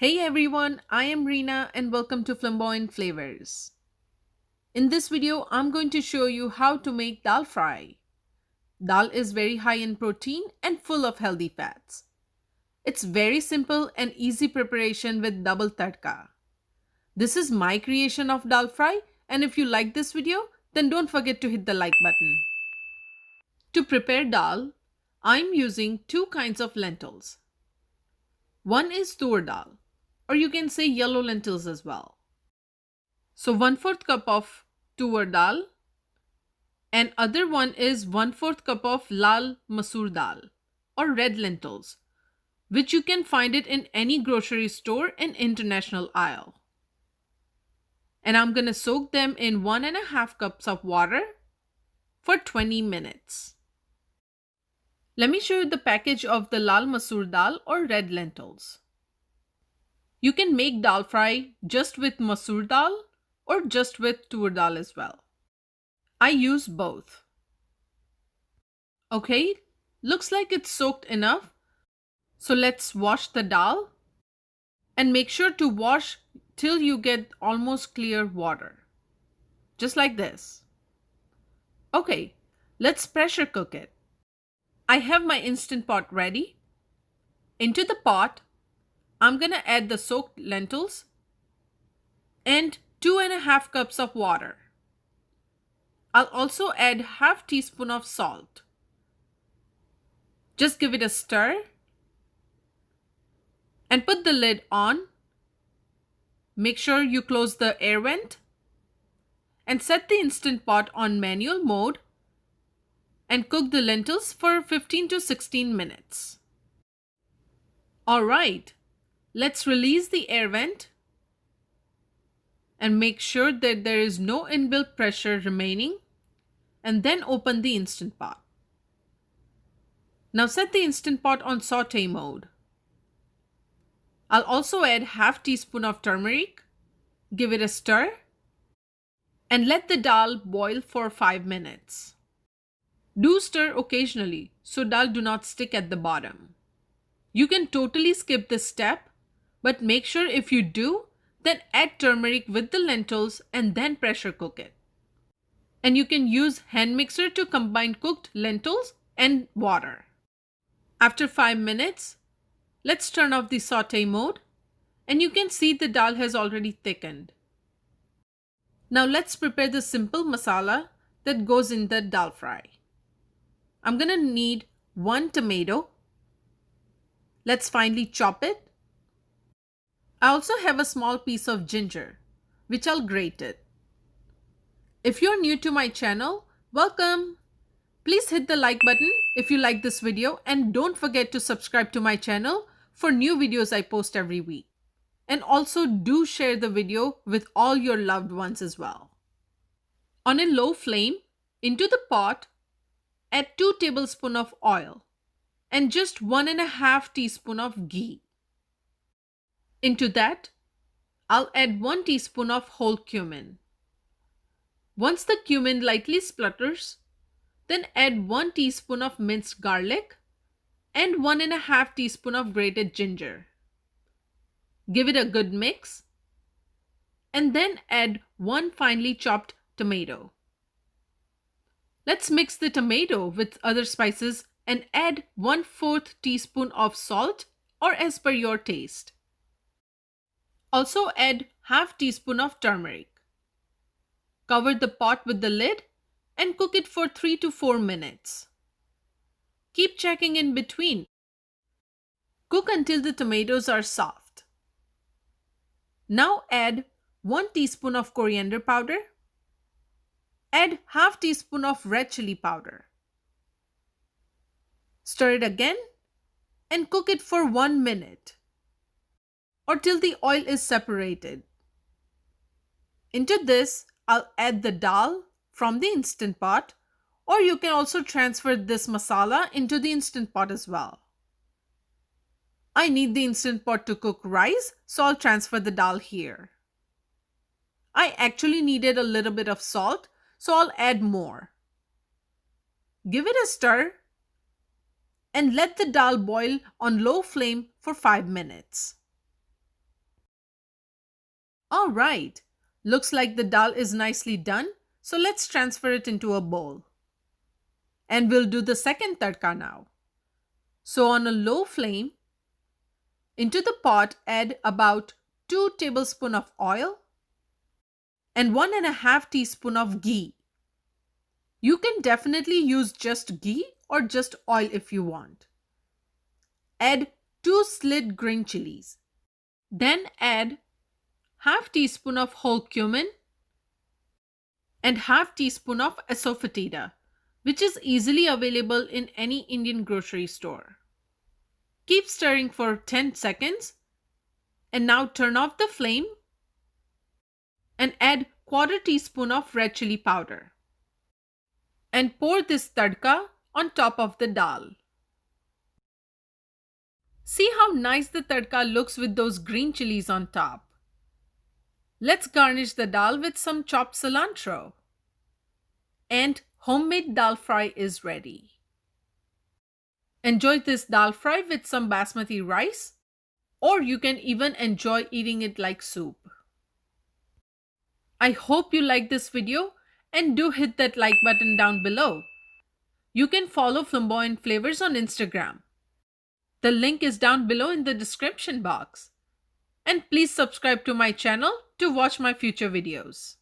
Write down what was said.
Hey everyone, I am Reena and welcome to Flamboyant Flavors. In this video, I'm going to show you how to make dal fry. Dal is very high in protein and full of healthy fats. It's very simple and easy preparation with double tadka. This is my creation of dal fry, and if you like this video, then don't forget to hit the like button. To prepare dal, I'm using two kinds of lentils. One is Toor dal, or you can say yellow lentils as well. So 1/4 cup of Toor dal and other one is 1/4 cup of lal Masoor Dal or red lentils, which you can find it in any grocery store and international aisle. And I'm gonna soak them in 1.5 cups of water for 20 minutes. Let me show you the package of the lal Masoor Dal or red lentils. You can make dal fry just with Masoor Dal or just with Toor dal as well. I use both. Okay, looks like it's soaked enough. So let's wash the dal and make sure to wash till you get almost clear water. Just like this. Okay, let's pressure cook it. I have my instant pot ready. Into the pot, I'm gonna add the soaked lentils and 2.5 cups of water. I'll also add half teaspoon of salt. Just give it a stir and put the lid on. Make sure you close the air vent and set the instant pot on manual mode and cook the lentils for 15 to 16 minutes. Alright, let's release the air vent and make sure that there is no inbuilt pressure remaining and then open the instant pot. Now set the instant pot on saute mode. I'll also add half teaspoon of turmeric, give it a stir, and let the dal boil for 5 minutes. Do stir occasionally so dal do not stick at the bottom. You can totally skip this step, but make sure if you do, then add turmeric with the lentils and then pressure cook it. And you can use hand mixer to combine cooked lentils and water. After 5 minutes, let's turn off the saute mode and you can see the dal has already thickened. Now let's prepare the simple masala that goes in the dal fry. I'm gonna need 1 tomato. Let's finely chop it. I also have a small piece of ginger, which I'll grate it. If you're new to my channel, welcome! Please hit the like button if you like this video and don't forget to subscribe to my channel for new videos I post every week. And also do share the video with all your loved ones as well. On a low flame, into the pot, add 2 tablespoons of oil and just 1.5 teaspoon of ghee. Into that, I'll add 1 teaspoon of whole cumin. Once the cumin lightly splutters, then add 1 teaspoon of minced garlic and 1.5 teaspoon of grated ginger. Give it a good mix and then add 1 finely chopped tomato. Let's mix the tomato with other spices and add 1/4 teaspoon of salt or as per your taste. Also add half teaspoon of turmeric. Cover the pot with the lid and cook it for 3 to 4 minutes. Keep checking in between. Cook until the tomatoes are soft. Now add 1 teaspoon of coriander powder. Add half teaspoon of red chilli powder. Stir it again and cook it for 1 minute or till the oil is separated. Into this, I'll add the dal from the instant pot, or you can also transfer this masala into the instant pot as well. I need the instant pot to cook rice, so I'll transfer the dal here. I actually needed a little bit of salt, so I'll add more. Give it a stir and let the dal boil on low flame for 5 minutes. All right, looks like the dal is nicely done, so let's transfer it into a bowl. And we'll do the second tadka now. So on a low flame, into the pot add about 2 tablespoons of oil and 1.5 teaspoon of ghee. You can definitely use just ghee or just oil if you want. Add 2 slit green chilies. Then add half teaspoon of whole cumin and half teaspoon of asafoetida, which is easily available in any Indian grocery store. Keep stirring for 10 seconds and now turn off the flame and add quarter teaspoon of red chili powder. And pour this tadka on top of the dal. See how nice the tadka looks with those green chilies on top. Let's garnish the dal with some chopped cilantro. And homemade dal fry is ready. Enjoy this dal fry with some basmati rice, or you can even enjoy eating it like soup. I hope you like this video and do hit that like button down below. You can follow Flamboyant Flavors on Instagram. The link is down below in the description box. And please subscribe to my channel to watch my future videos.